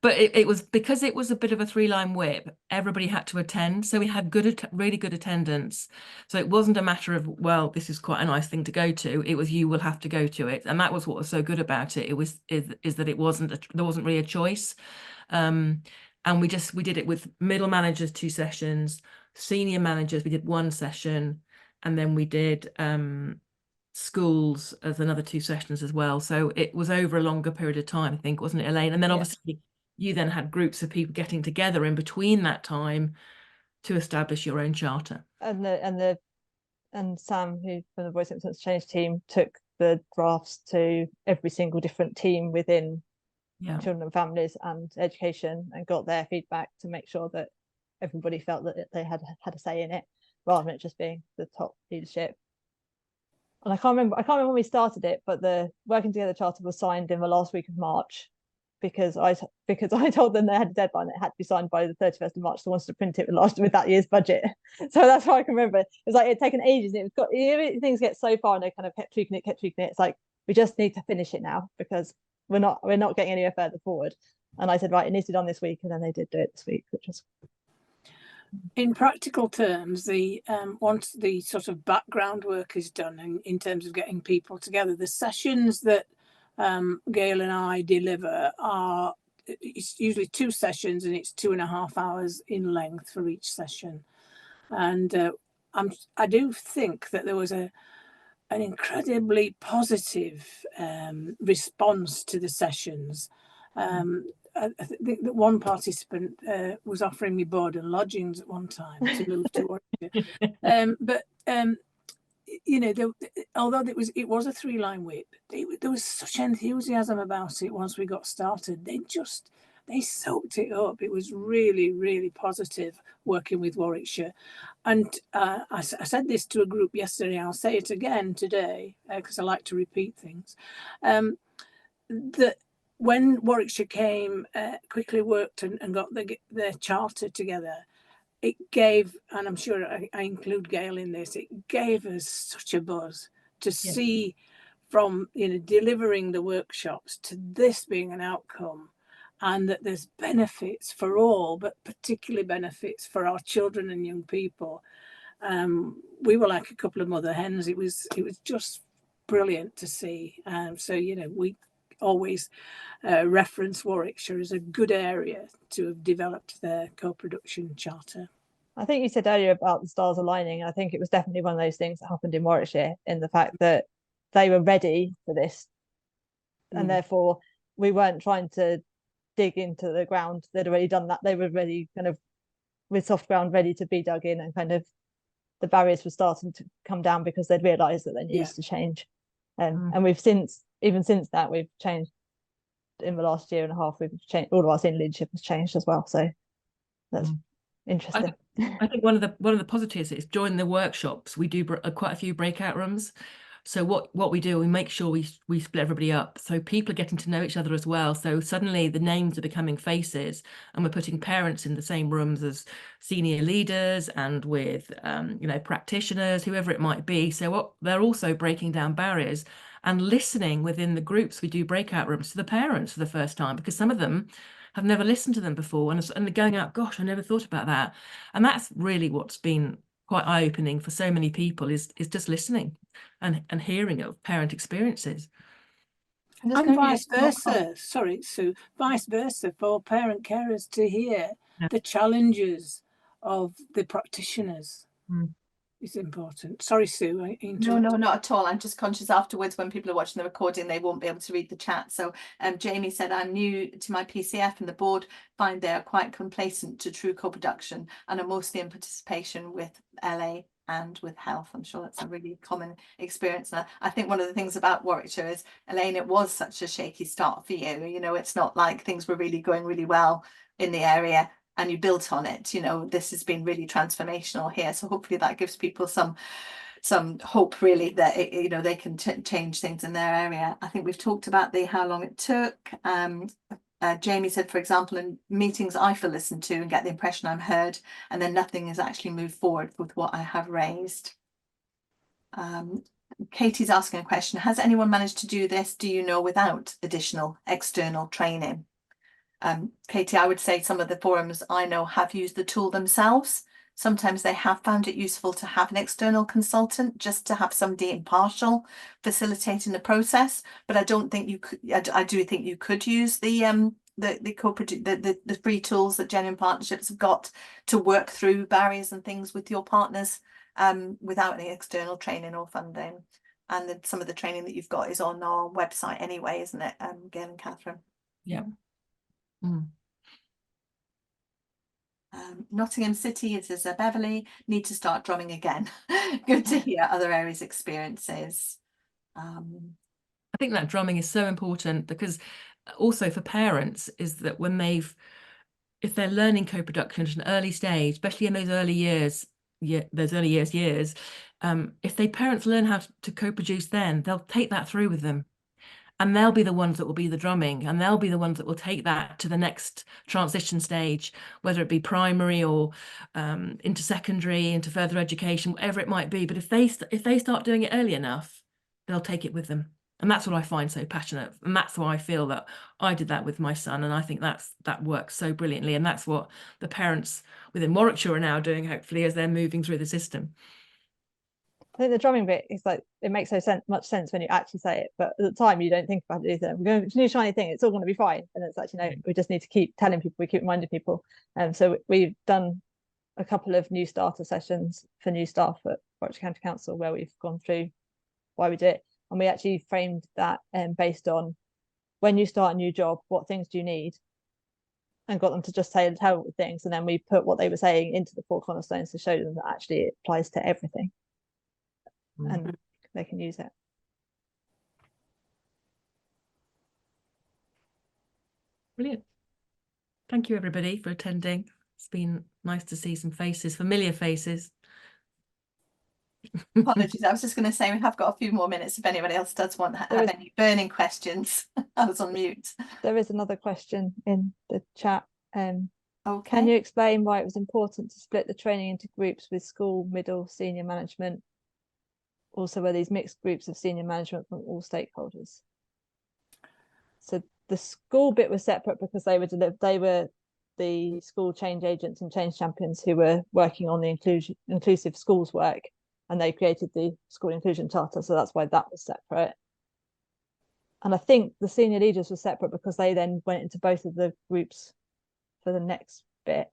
But it was because it was a bit of a 3-line whip. Everybody had to attend, so we had really good attendance. So it wasn't a matter of, well, this is quite a nice thing to go to. It was, you will have to go to it, and that was what was so good about it. It was is that it wasn't there wasn't really a choice, and we did it with middle managers 2 sessions, senior managers we did 1 session, and then we did schools as another 2 sessions as well. So it was over a longer period of time, I think, wasn't it, Elaine? And then obviously you then had groups of people getting together in between that time to establish your own charter. And Sam, who from the Voice Influence Change team, took the drafts to every single different team within children and families and education, and got their feedback to make sure that everybody felt that they had a say in it, rather than it just being the top leadership. And I can't remember when we started it, but the Working Together Charter was signed in the last week of March, because I told them they had a deadline, it had to be signed by the 31st of March. So I wanted to print it with that year's budget. So that's why I can remember. It was like, it had taken ages. And things get so far and they kind of kept tweaking it. It's like, we just need to finish it now, because we're not getting anywhere further forward. And I said, right, it needs to be done this week. And then they did do it this week, which was... In practical terms, once the sort of background work is done in terms of getting people together, the sessions that Gail and I deliver it's usually 2 sessions, and it's 2.5 hours in length for each session. And I do think that there was an incredibly positive response to the sessions. I think that one participant was offering me board and lodgings at one time to move to Warwickshire. But you know, although it was a 3-line whip, there was such enthusiasm about it once we got started. They soaked it up. It was really, really positive working with Warwickshire. And I said this to a group yesterday. I'll say it again today, because I like to repeat things. That when Warwickshire came, quickly worked and got their charter together, it gave, and I'm sure I include Gail in this, it gave us such a buzz to see from, delivering the workshops to this being an outcome, and that there's benefits for all, but particularly benefits for our children and young people. We were like a couple of mother hens. It was just brilliant to see. So, we always reference Warwickshire as a good area to have developed their co-production charter. I think you said earlier about the stars aligning. I think it was definitely one of those things that happened in Warwickshire, in the fact that they were ready for this, and therefore we weren't trying to dig into the ground. They'd already done that. They were ready, kind of with soft ground, ready to be dug in, and kind of the barriers were starting to come down because they'd realised that they needed to change. And we've since that we've changed. In the last 1.5 years, we've changed. All of our senior leadership has changed as well. So that's interesting. I think one of the positives is during the workshops we do quite a few breakout rooms. So what we do, we make sure we split everybody up, so people are getting to know each other as well. So suddenly the names are becoming faces, and we're putting parents in the same rooms as senior leaders and with practitioners, whoever it might be. So they're also breaking down barriers and listening within the groups. We do breakout rooms to the parents for the first time, because some of them have never listened to them before, and they're going out, gosh, I never thought about that. And that's really what's been quite eye-opening for so many people, is just listening and hearing of parent experiences. And vice versa, sorry, Sue, vice versa for parent carers to hear the challenges of the practitioners. Is important. Sorry, Sue. No, not at all. I'm just conscious afterwards when people are watching the recording, they won't be able to read the chat. So Jamie said, I'm new to my PCF and the board find they are quite complacent to true co-production and are mostly in participation with LA and with health. I'm sure that's a really common experience. And I think one of the things about Warwickshire is, Elaine, it was such a shaky start for you. You know, it's not like things were really going really well in the area and you built on it. You know, this has been really transformational here. So hopefully that gives people some hope, really, that you know, they can change things in their area. I think we've talked about how long it took. Jamie said, for example, in meetings I feel listened to and get the impression I'm heard, and then nothing has actually moved forward with what I have raised. Katie's asking a question: has anyone managed to do this, do you know, without additional external training? Katie, I would say some of the forums I know have used the tool themselves. Sometimes they have found it useful to have an external consultant, just to have somebody impartial facilitating the process. But I don't think you could. I do think you could use the free tools that Genuine Partnerships have got to work through barriers and things with your partners, without any external training or funding. And some of the training that you've got is on our website anyway, isn't it, Gail and Catherine? Yeah. Nottingham City, it says Beverly, need to start drumming again. Good to hear other areas' experiences. I think that drumming is so important, because also for parents is that when if they're learning co-production at an early stage, especially in those early years, if parents learn how to co-produce, then they'll take that through with them. And they'll be the ones that will be the drumming, and they'll be the ones that will take that to the next transition stage, whether it be primary or into secondary, into further education, whatever it might be. But if they start doing it early enough, they'll take it with them. And that's what I find so passionate. And that's why I feel that I did that with my son. And I think that works so brilliantly. And that's what the parents within Warwickshire are now doing, hopefully, as they're moving through the system. I think the drumming bit is like, it makes so much sense when you actually say it, but at the time you don't think about it either. We're going to new shiny thing, it's all going to be fine. And it's actually, no, we just need to keep telling people, we keep reminding people. So we've done a couple of new starter sessions for new staff at Warwickshire County Council, where we've gone through why we do it. And we actually framed that based on, when you start a new job, what things do you need? And got them to just say terrible things. And then we put what they were saying into the 4 cornerstones to show them that actually it applies to everything. And they can use it. Brilliant. Thank you, everybody, for attending. It's been nice to see some faces, familiar faces. Apologies, I was just going to say we have got a few more minutes if anybody else does want to have any burning questions. I was on mute. There is another question in the chat. Okay. Can you explain why it was important to split the training into groups with school, middle, senior management? Also, were these mixed groups of senior management from all stakeholders? So the school bit was separate because they were the school change agents and change champions who were working on the inclusive schools work, and they created the school inclusion charter. So that's why that was separate. And I think the senior leaders were separate because they then went into both of the groups for the next bit.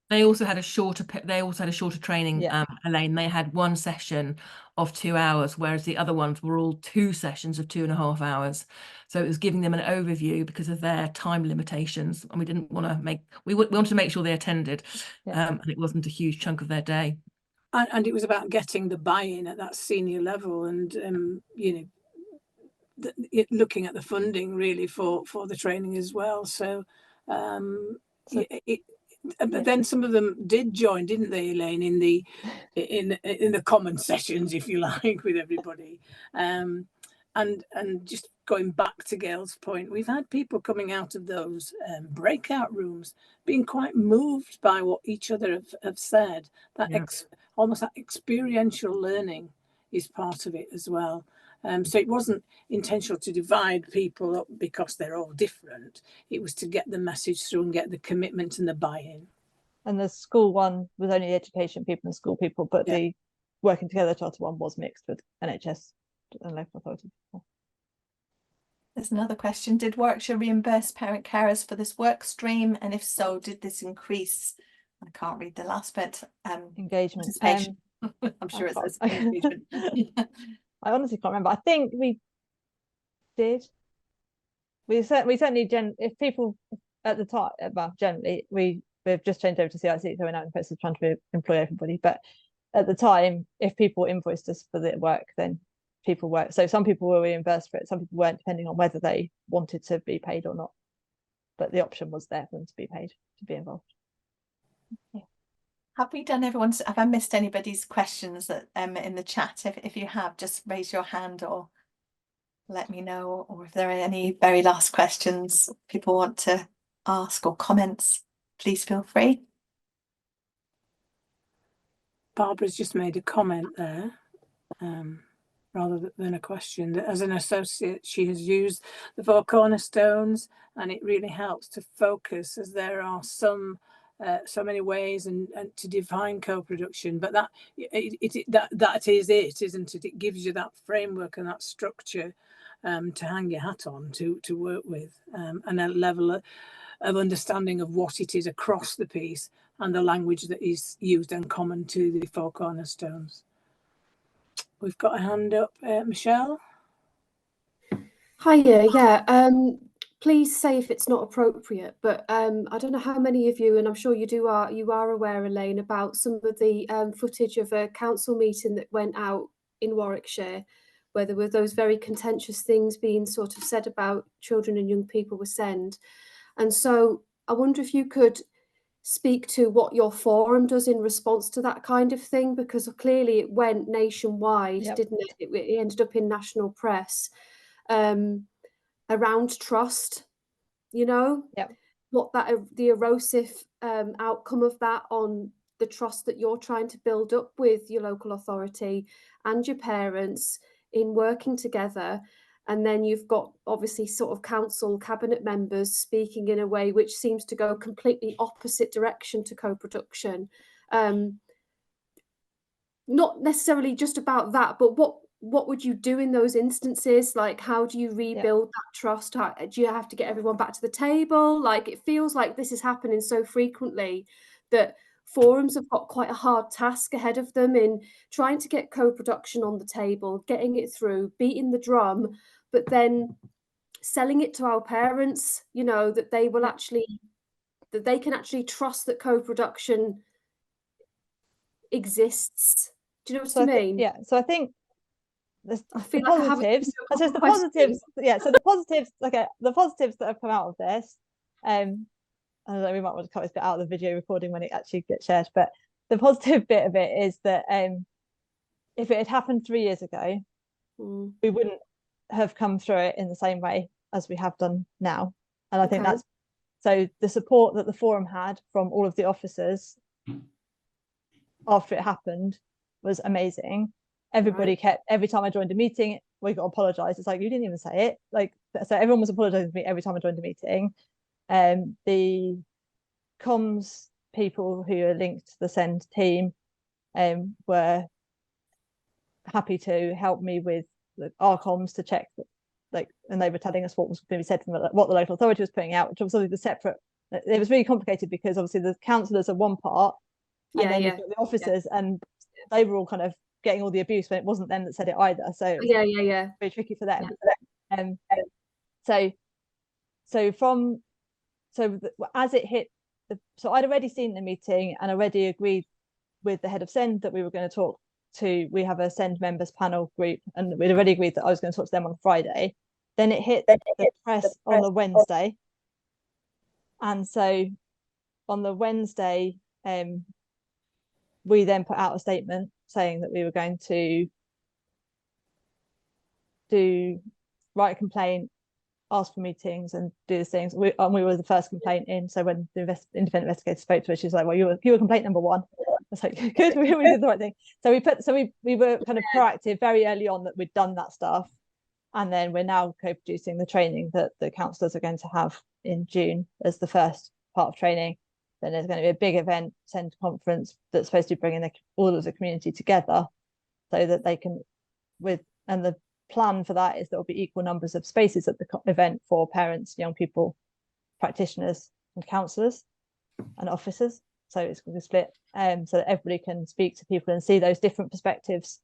They also had a shorter training, Elaine. They had one session of 2 hours, whereas the other ones were all 2 sessions of 2.5 hours. So it was giving them an overview because of their time limitations, and we didn't want to we wanted to make sure they attended, and it wasn't a huge chunk of their day. And it was about getting the buy-in at that senior level, and you know, looking at the funding really for the training as well. So but then some of them did join, didn't they, Elaine, in the common sessions, if you like, with everybody. And just going back to Gail's point, we've had people coming out of those breakout rooms being quite moved by what each other have said. That almost that experiential learning is part of it as well. So it wasn't intentional to divide people up because they're all different. It was to get the message through and get the commitment and the buy-in. And the school one was only education people and school people, but the working together charter one was mixed with NHS and local authority. There's another question. Did Warwickshire reimburse parent carers for this work stream? And if so, did this increase, I can't read the last bit, Engagement. participation? I'm sure it says engagement. I honestly can't remember. I think we did. We certainly if people at the time, well, generally we've just changed over to CIC, so we're now in the process of trying to employ everybody. But at the time, if people invoiced us for the work, then people work. So some people were reimbursed for it, some people weren't, depending on whether they wanted to be paid or not. But the option was there for them to be paid, to be involved. Yeah. Have we done everyone's? Have I missed anybody's questions that in the chat? If you have, just raise your hand or let me know. Or if there are any very last questions people want to ask or comments, please feel free. Barbara's just made a comment there, rather than a question, that as an associate she has used the 4 cornerstones, and it really helps to focus, as there are so many ways and to define co-production, but that is it, isn't it? It gives you that framework and that structure to hang your hat on, to work with, and a level of understanding of what it is across the piece, and the language that is used and common to the 4 cornerstones. We've got a hand up, Michelle. Hiya, yeah. Please say if it's not appropriate, but I don't know how many of you, and I'm sure you are aware, Elaine, about some of the footage of a council meeting that went out in Warwickshire, where there were those very contentious things being sort of said about children and young people with SEND. And so I wonder if you could speak to what your forum does in response to that kind of thing, because clearly it went nationwide, Yep. didn't it? It ended up in national press. Around trust, you know, Yep. what that the erosive outcome of that on the trust that you're trying to build up with your local authority and your parents in working together. And then you've got obviously sort of council cabinet members speaking in a way which seems to go completely opposite direction to co-production. Not necessarily just about that, but what would you do in those instances? Like, how do you rebuild that trust? How, do you have to get everyone back to the table? Like, it feels like this is happening so frequently that forums have got quite a hard task ahead of them in trying to get co-production on the table, getting it through, beating the drum, but then selling it to our parents, you know, that they will actually, that they can actually trust that co-production exists. Do you know what I mean? Yeah, so I think I feel the like positives. I So the positives, yeah. So the positives, okay, the positives that have come out of this. I don't know, we might want to cut this bit out of the video recording when it actually gets shared. But the positive bit of it is that if it had happened 3 years ago, we wouldn't have come through it in the same way as we have done now. And I think that's so the support that the forum had from all of the officers after it happened was amazing. Everybody kept, every time I joined a meeting, we got apologized. It's like, you didn't even say it. Like, so everyone was apologizing to me every time I joined a meeting. The comms people who are linked to the SEND team were happy to help me with our comms to check that, like, and they were telling us what was going to be said from what the local authority was putting out, which was obviously the separate. It was really complicated because obviously the councillors are one part, and then you've got the officers, and they were all kind of getting all the abuse when it wasn't them that said it either. So it was very tricky for them. As it hit, so I'd already seen the meeting and already agreed with the head of SEND that we were going to talk to. We have a SEND members panel group, and we'd already agreed that I was going to talk to them on Friday. Then it hit the press on the Wednesday, and so on the Wednesday, we then put out a statement saying that we were going to write a complaint, ask for meetings, and do these things. We were the first complaint in. So when the independent investigator spoke to us, she was like, "Well, you were complaint number one." I was like, "Good, we did the right thing." So we were kind of proactive very early on that we'd done that stuff, and then we're now co-producing the training that the councillors are going to have in June as the first part of training. Then there's going to be a big event, SEND conference, that's supposed to be bringing all of the community together so that they can, and the plan for that is there will be equal numbers of spaces at the event for parents, young people, practitioners and counsellors and officers. So it's going to be split so that everybody can speak to people and see those different perspectives,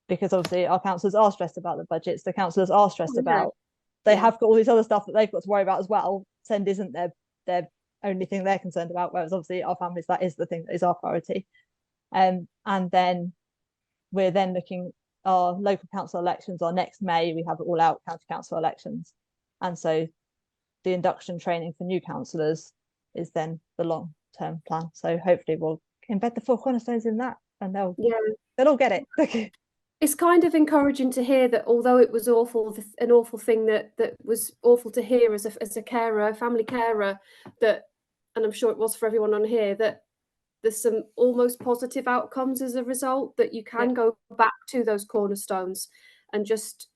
because obviously our counsellors are stressed about the budgets, the counsellors are stressed about, they have got all this other stuff that they've got to worry about as well. SEND isn't their only thing they're concerned about, whereas obviously our families, that is the thing that is our priority. And then we're then looking, our local council elections are next May. We have all out county council elections, and so the induction training for new councillors is then the long-term plan. So hopefully we'll embed the 4 cornerstones in that, and they'll all get it. It's kind of encouraging to hear that, although it was awful, an awful thing that was awful to hear as a carer, family carer, that, and I'm sure it was for everyone on here, that there's some almost positive outcomes as a result, that you can go back to those cornerstones and just,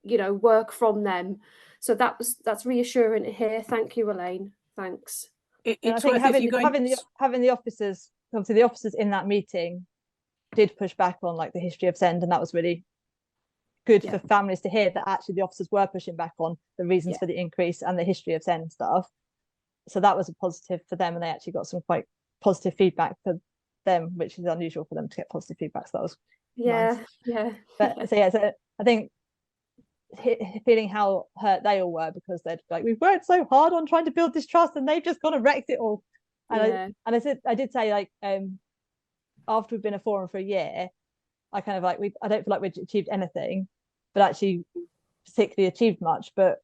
you know, work from them. So that's reassuring to hear. Thank you, Elaine. Thanks. I think having the officers, obviously the officers in that meeting did push back on like the history of SEND, and that was really good for families to hear that actually the officers were pushing back on the reasons for the increase and the history of SEND stuff. So that was a positive for them, and they actually got some quite positive feedback for them, which is unusual for them to get positive feedback. So that was nice. But so I think feeling how hurt they all were, because they'd like, we've worked so hard on trying to build this trust and they've just gone and wrecked it all. And I did say, like, after we've been a forum for a year, I kind of like, I don't feel like we've achieved anything, but actually particularly achieved much. But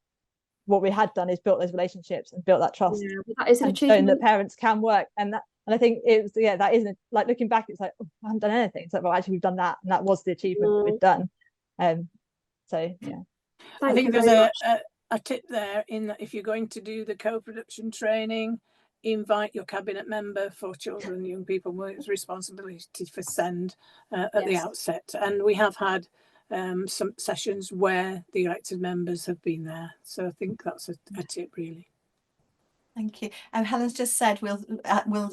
what we had done is built those relationships and built that trust, that is an and achievement. shown that parents can work. And I think it was, that isn't, like, looking back, it's like, oh, I haven't done anything. It's like, well, actually we've done that, and that was the achievement that we've done. So I think there's a tip there, in that if you're going to do the co-production training, invite your cabinet member for children and young people with responsibility for SEND at the outset. And we have had some sessions where the elected members have been there. So I think that's a tip, really. Thank you. And Helen's just said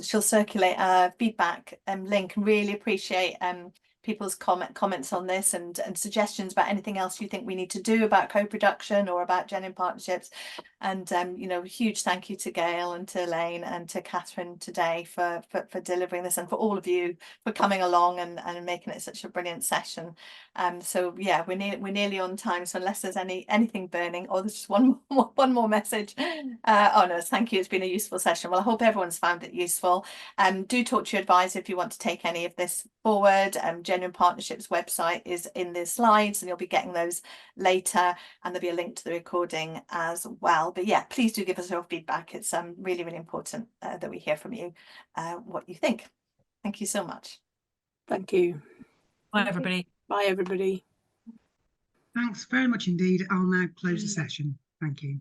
she'll circulate a feedback link, and really appreciate people's comments on this and suggestions about anything else you think we need to do about co-production or about genuine partnerships. And you know, huge thank you to Gail and to Elaine and to Catherine today for delivering this, and for all of you for coming along and making it such a brilliant session. So yeah, we're nearly on time, so unless there's anything burning, or there's just one more message. Oh no, thank you, it's been a useful session. Well, I hope everyone's found it useful. Do talk to your advisor if you want to take any of this forward. Genuine Partnerships website is in the slides, and you'll be getting those later, and there'll be a link to the recording as well. But yeah, please do give us your feedback. It's really, really important that we hear from you what you think. Thank you so much. Thank you. Bye, everybody. Bye, everybody. Thanks very much indeed. I'll now close the session. Thank you.